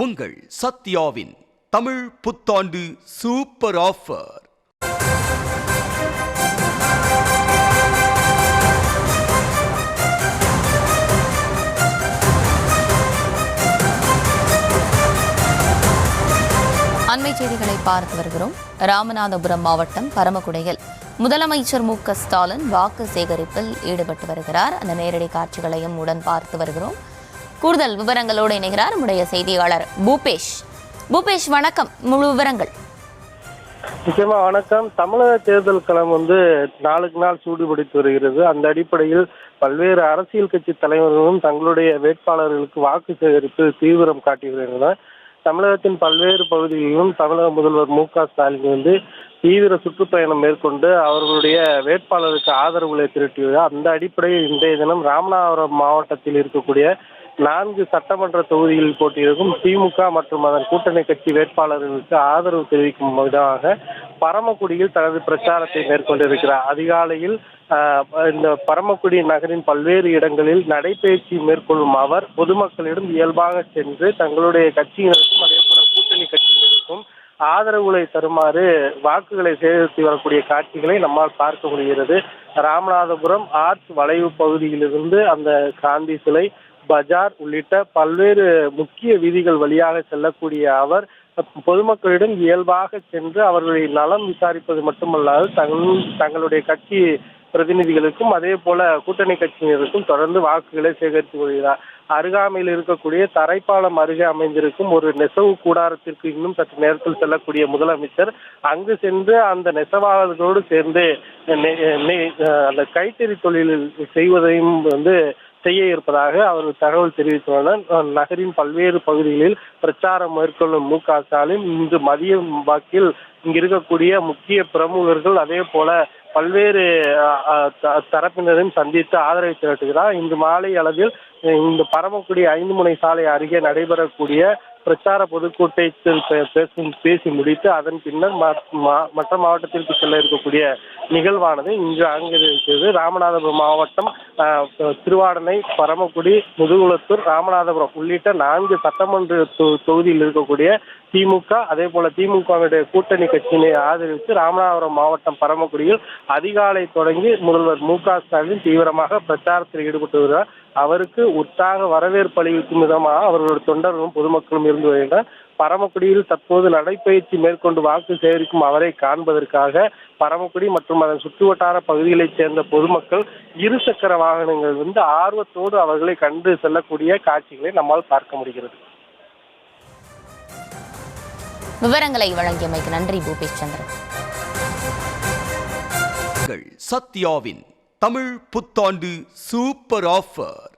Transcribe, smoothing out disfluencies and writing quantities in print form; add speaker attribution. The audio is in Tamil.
Speaker 1: உங்கள் சத்யாவின் தமிழ் புத்தாண்டு சூப்பர் ஆஃபர்.
Speaker 2: அண்மை செய்திகளை பார்த்து வருகிறோம். ராமநாதபுரம் மாவட்டம் பரமக்குடியில் முதலமைச்சர் மு.க. ஸ்டாலின் வாக்கு சேகரிப்பில் ஈடுபட்டு வருகிறார். அந்த நேரடி காட்சிகளையும் உடன் பார்த்து வருகிறோம். கூடுதல் விவரங்களோடு இணைகிறார் நம்முடைய செய்தியாளர் பூபேஷ். பூபேஷ், வணக்கம். முழு விவரங்கள்.
Speaker 3: நிச்சயமா வணக்கம். தமிழக தேர்தல் களம் நாளுக்கு நாள் சூடுபிடித்து வருகிறது. அந்த அடிப்படையில் பல்வேறு அரசியல் கட்சி தலைவர்களும் தங்களுடைய வேட்பாளர்களுக்கு வாக்கு சேகரிப்பில் தீவிரம் காட்டி வருகின்றனர். தமிழகத்தின் பல்வேறு பகுதிகளிலும் தமிழக முதல்வர் மு.க. ஸ்டாலின் தீவிர சுற்றுப்பயணம் மேற்கொண்டு அவர்களுடைய வேட்பாளருக்கு ஆதரவுகளை திரட்டியுள்ளார். அந்த அடிப்படையில் இன்றைய தினம் ராமநாதபுரம் மாவட்டத்தில் இருக்கக்கூடிய 4 சட்டமன்ற தொகுதிகளில் போட்டியிருக்கும் திமுக மற்றும் அதன் கூட்டணி கட்சி வேட்பாளர்களுக்கு ஆதரவு தெரிவிக்கும் விதமாக பரமக்குடியில் தனது பிரச்சாரத்தை மேற்கொண்டிருக்கிறார். அதிகாலையில் இந்த பரமக்குடி நகரின் பல்வேறு இடங்களில் நடைபயிற்சி மேற்கொள்ளும் அவர் பொதுமக்களிடம் இயல்பாக சென்று தங்களுடைய கட்சியினருக்கும் அதே போல கூட்டணி கட்சியினருக்கும் ஆதரவுகளை தருமாறு வாக்குகளை சேகரித்து வரக்கூடிய காட்சிகளை நம்மால் பார்க்க முடிகிறது. ராமநாதபுரம் ஆர்ச் வளைவு பகுதியிலிருந்து அந்த காந்தி சிலை, பஜார் உள்ளிட்ட பல்வேறு முக்கிய வீதிகள் வழியாக செல்லக்கூடிய அவர் பொதுமக்களிடம் இயல்பாக சென்று அவர்களுடைய நலம் விசாரிப்பது மட்டுமல்லாது தங்களுடைய கட்சி பிரதிநிதிகளுக்கும் அதே போல கூட்டணி கட்சியினருக்கும் தொடர்ந்து வாக்குகளை சேகரித்து வருகிறார். அருகாமையில் இருக்கக்கூடிய தரைப்பாலம் அருகே அமைந்திருக்கும் ஒரு நெசவு கூடாரத்திற்கு இன்னும் சற்று நேரத்தில் செல்லக்கூடிய முதலமைச்சர் அங்கு சென்று அந்த நெசவாளர்களோடு சேர்ந்து அந்த கைத்தறி தொழில் செய்வதையும் செய்ய இருப்பதாக அவர்கள் தகவல் தெரிவித்துள்ளனர். நகரின் பல்வேறு பகுதிகளில் பிரச்சாரம் மேற்கொள்ளும் மு.க. ஸ்டாலின் இன்று மதிய வாக்கில் இங்கு இருக்கக்கூடிய முக்கிய பிரமுகர்கள் அதே போல பல்வேறு தரப்பினரையும் சந்தித்து ஆதரவை திரட்டுகிறார். இன்று மாலை அளவில் இந்த பரமக்குடி 5 முனை சாலை அருகே நடைபெறக்கூடிய பிரச்சார பொதுக்கூட்டத்தில் பேசி முடித்து அதன் பின்னர் மற்ற மாவட்டத்திற்கு செல்ல இருக்கக்கூடிய நிகழ்வானது இன்று அங்கிருக்கிறது. ராமநாதபுரம் மாவட்டம் திருவாடனை, பரமக்குடி, முதுகுளத்தூர், ராமநாதபுரம் உள்ளிட்ட 4 சட்டமன்ற தொகுதியில் இருக்கக்கூடிய திமுக அதே போல திமுகவுடைய கூட்டணி கட்சியினை ஆதரித்து ராமநாதபுரம் மாவட்டம் பரமக்குடியில் அதிகாலை தொடங்கி முதல்வர் மு.க. ஸ்டாலின் தீவிரமாக பிரச்சாரத்தில் ஈடுபட்டு வருகிறார். அவருக்கு உற்சாக வரவேற்பு அளிக்கும் விதமாக அவர்களுடைய தொண்டர்களும் பொதுமக்களும் இருந்து வருகின்றனர். பரமக்குடியில் தற்போது நடைபயிற்சி மேற்கொண்டு வாக்கு சேகரிக்கும் அவரை காண்பதற்காக பரமக்குடி மற்றும் அதன் சுற்றுவட்டார பகுதிகளைச் சேர்ந்த பொதுமக்கள் இருசக்கர வாகனங்கள் ஆர்வத்தோடு அவர்களை கண்டு செல்லக்கூடிய காட்சிகளை நம்மால் பார்க்க முடிகிறது.
Speaker 2: விவரங்களை வழங்கியமைக்கு நன்றி பூபேஷ் சந்திரன்.
Speaker 1: சத்யாவின் தமிழ் புத்தாண்டு சூப்பர் ஆஃபர்.